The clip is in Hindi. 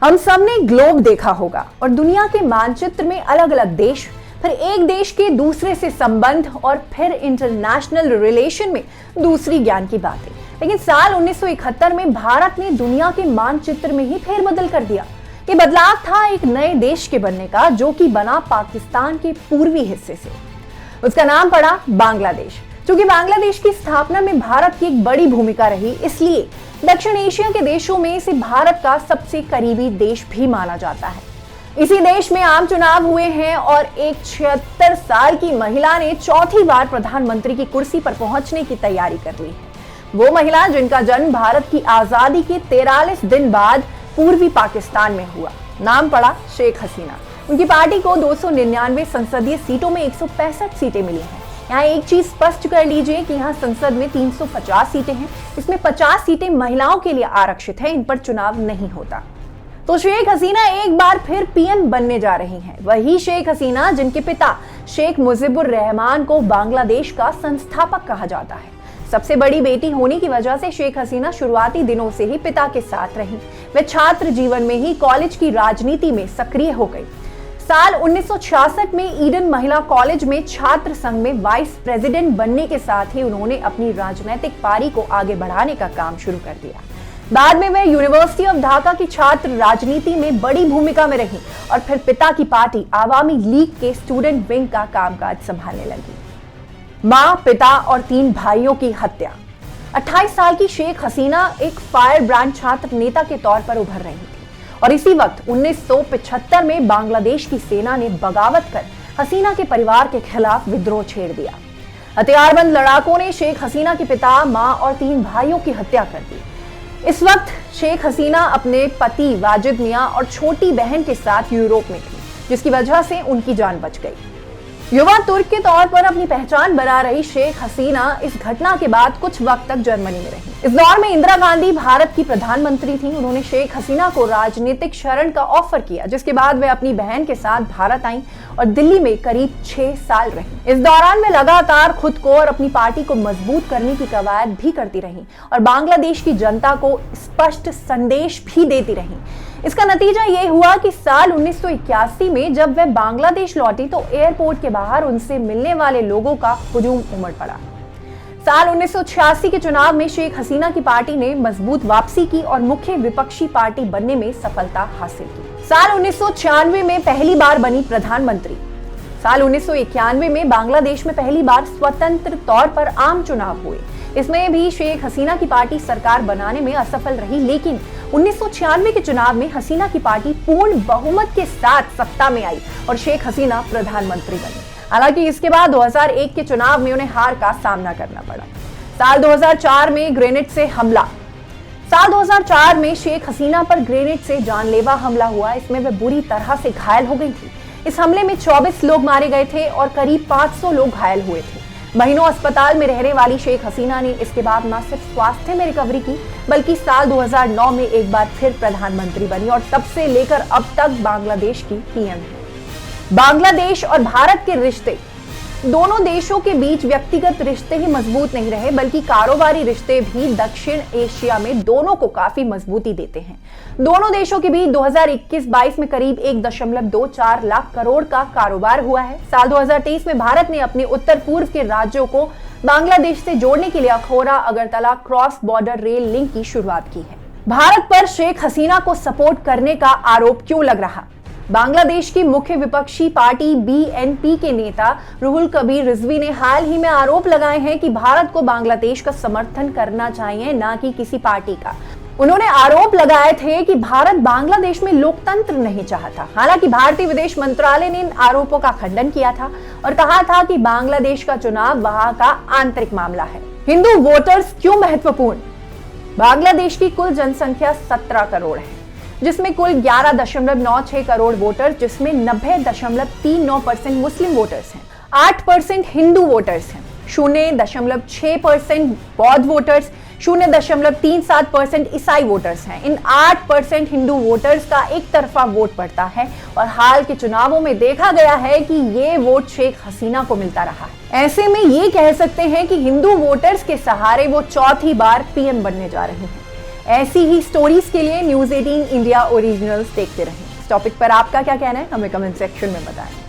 हम सब ने ग्लोब देखा होगा और दुनिया के मानचित्र में अलग अलग देश, फिर एक देश के दूसरे से संबंध और फिर इंटरनेशनल रिलेशन में दूसरी ज्ञान की बातें। लेकिन साल 1971 में भारत ने दुनिया के मानचित्र में ही फेरबदल कर दिया। ये बदलाव था एक नए देश के बनने का, जो कि बना पाकिस्तान के पूर्वी हिस्से से। उसका नाम पड़ा बांग्लादेश। क्योंकि बांग्लादेश की स्थापना में भारत की एक बड़ी भूमिका रही, इसलिए दक्षिण एशिया के देशों में इसे भारत का सबसे करीबी देश भी माना जाता है। इसी देश में आम चुनाव हुए हैं और एक 76 साल की महिला ने चौथी बार प्रधानमंत्री की कुर्सी पर पहुंचने की तैयारी कर ली है। वो महिला जिनका जन्म भारत की आजादी के 43 दिन बाद पूर्वी पाकिस्तान में हुआ, नाम पड़ा शेख हसीना। उनकी पार्टी को 299 संसदीय सीटों में 165 सीटें मिली हैं। यहाँ एक चीज स्पष्ट कर लीजिए कि यहाँ संसद में 350 सीटें हैं, इसमें 50 सीटें महिलाओं के लिए आरक्षित है, इन पर चुनाव नहीं होता। तो शेख हसीना एक बार फिर पीएम बनने जा रही हैं। वही शेख हसीना जिनके पिता शेख मुजीबुर रहमान को बांग्लादेश का संस्थापक कहा जाता है। सबसे बड़ी बेटी होने की वजह से शेख हसीना शुरुआती दिनों से ही पिता के साथ रही। वे छात्र जीवन में ही कॉलेज की राजनीति में सक्रिय हो गई। साल 1966 में ईडन महिला कॉलेज में छात्र संघ में वाइस प्रेसिडेंट बनने के साथ ही उन्होंने अपनी राजनीतिक पारी को आगे बढ़ाने का काम शुरू कर दिया। बाद में वे यूनिवर्सिटी ऑफ ढाका की छात्र राजनीति में बड़ी भूमिका में रही और फिर पिता की पार्टी आवामी लीग के स्टूडेंट विंग का कामकाज संभालने लगी। मां, पिता और 3 भाइयों की हत्या। 28 साल की शेख हसीना एक फायर ब्रांड छात्र नेता के तौर पर उभर रही थी और इसी वक्त 1975 में बांग्लादेश की सेना ने बगावत कर हसीना के परिवार के खिलाफ विद्रोह छेड़ दिया। हथियारबंद लड़ाकों ने शेख हसीना के पिता, मां और 3 भाइयों की हत्या कर दी। इस वक्त शेख हसीना अपने पति वाजिद मियां और छोटी बहन के साथ यूरोप में थी, जिसकी वजह से उनकी जान बच गई। युवा तुर्क के तौर पर अपनी पहचान बना रही शेख हसीना इस घटना के बाद कुछ वक्त तक जर्मनी में रही। इस दौर में इंदिरा गांधी भारत की प्रधानमंत्री थी। उन्होंने शेख हसीना को राजनीतिक शरण का ऑफर किया, जिसके बाद वे अपनी बहन के साथ भारत आईं और दिल्ली में करीब 6 साल रही। इस दौरान वे लगातार खुद को और अपनी पार्टी को मजबूत करने की कवायद भी करती रही और बांग्लादेश की जनता को स्पष्ट संदेश भी देती रही। इसका नतीजा ये हुआ कि साल 1981 में जब वे बांग्लादेश लौटी तो एयरपोर्ट के बाहर उनसे मिलने वाले लोगों का हुजूम उमड़ पड़ा। साल 1986 के चुनाव में शेख हसीना की पार्टी ने मजबूत वापसी की और मुख्य विपक्षी पार्टी बनने में सफलता हासिल की। साल 1996 में पहली बार बनी प्रधानमंत्री। साल 1991 में बांग्लादेश में पहली बार स्वतंत्र तौर पर आम चुनाव हुए। इसमें भी शेख हसीना की पार्टी सरकार बनाने में असफल रही, लेकिन 1996 के चुनाव में हसीना की पार्टी पूर्ण बहुमत के साथ सत्ता में आई और शेख हसीना प्रधानमंत्री बनी। हालांकि इसके बाद 2001 के चुनाव में उन्हें हार का सामना करना पड़ा। साल 2004 में ग्रेनेड से हमला। साल 2004 में शेख हसीना पर ग्रेनेड से जानलेवा हमला हुआ। इसमें वे बुरी तरह से घायल हो गई थी। इस हमले में 24 लोग मारे गए थे और करीब 500 लोग घायल हुए थे। महीनों अस्पताल में रहने वाली शेख हसीना ने इसके बाद न सिर्फ स्वास्थ्य में रिकवरी की, बल्कि साल 2009 में एक बार फिर प्रधानमंत्री बनी और तब से लेकर अब तक बांग्लादेश की पीएम है। बांग्लादेश और भारत के रिश्ते, दोनों देशों के बीच व्यक्तिगत रिश्ते ही मजबूत नहीं रहे, बल्कि कारोबारी रिश्ते भी दक्षिण एशिया में दोनों को काफी मजबूती देते हैं। दोनों देशों के बीच 2021-22 में करीब 1.24 लाख करोड़ का कारोबार हुआ है। साल 2023 में भारत ने अपने उत्तर पूर्व के राज्यों को बांग्लादेश से जोड़ने के लिए Akhaura Agartala cross border rail link की शुरुआत की है। भारत पर शेख हसीना को सपोर्ट करने का आरोप क्यों लग रहा? बांग्लादेश की मुख्य विपक्षी पार्टी बीएनपी के नेता रुहुल कबीर रिजवी ने हाल ही में आरोप लगाए हैं कि भारत को बांग्लादेश का समर्थन करना चाहिए, न कि किसी पार्टी का। उन्होंने आरोप लगाए थे कि भारत बांग्लादेश में लोकतंत्र नहीं चाहता। हालांकि भारतीय विदेश मंत्रालय ने इन आरोपों का खंडन किया था और कहा था कि बांग्लादेश का चुनाव वहां का आंतरिक मामला है। हिंदू वोटर्स क्यों महत्वपूर्ण? बांग्लादेश की कुल जनसंख्या 17 करोड़ है, जिसमें कुल 11.96 करोड़ वोटर्स, जिसमें 90.39% मुस्लिम वोटर्स हैं, 8% हिंदू वोटर्स हैं, 0.6% बौद्ध वोटर्स, 0.37% ईसाई वोटर्स हैं। इन 8% हिंदू वोटर्स का एक तरफा वोट पड़ता है और हाल के चुनावों में देखा गया है कि ये वोट शेख हसीना को मिलता रहा है। ऐसे में ये कह सकते हैं कि हिंदू वोटर्स के सहारे वो चौथी बार पीएम बनने जा रही हैं। ऐसी ही स्टोरीज के लिए न्यूज़ 18 इंडिया ओरिजिनल्स देखते रहें। इस टॉपिक पर आपका क्या कहना है, हमें कमेंट सेक्शन में बताएं।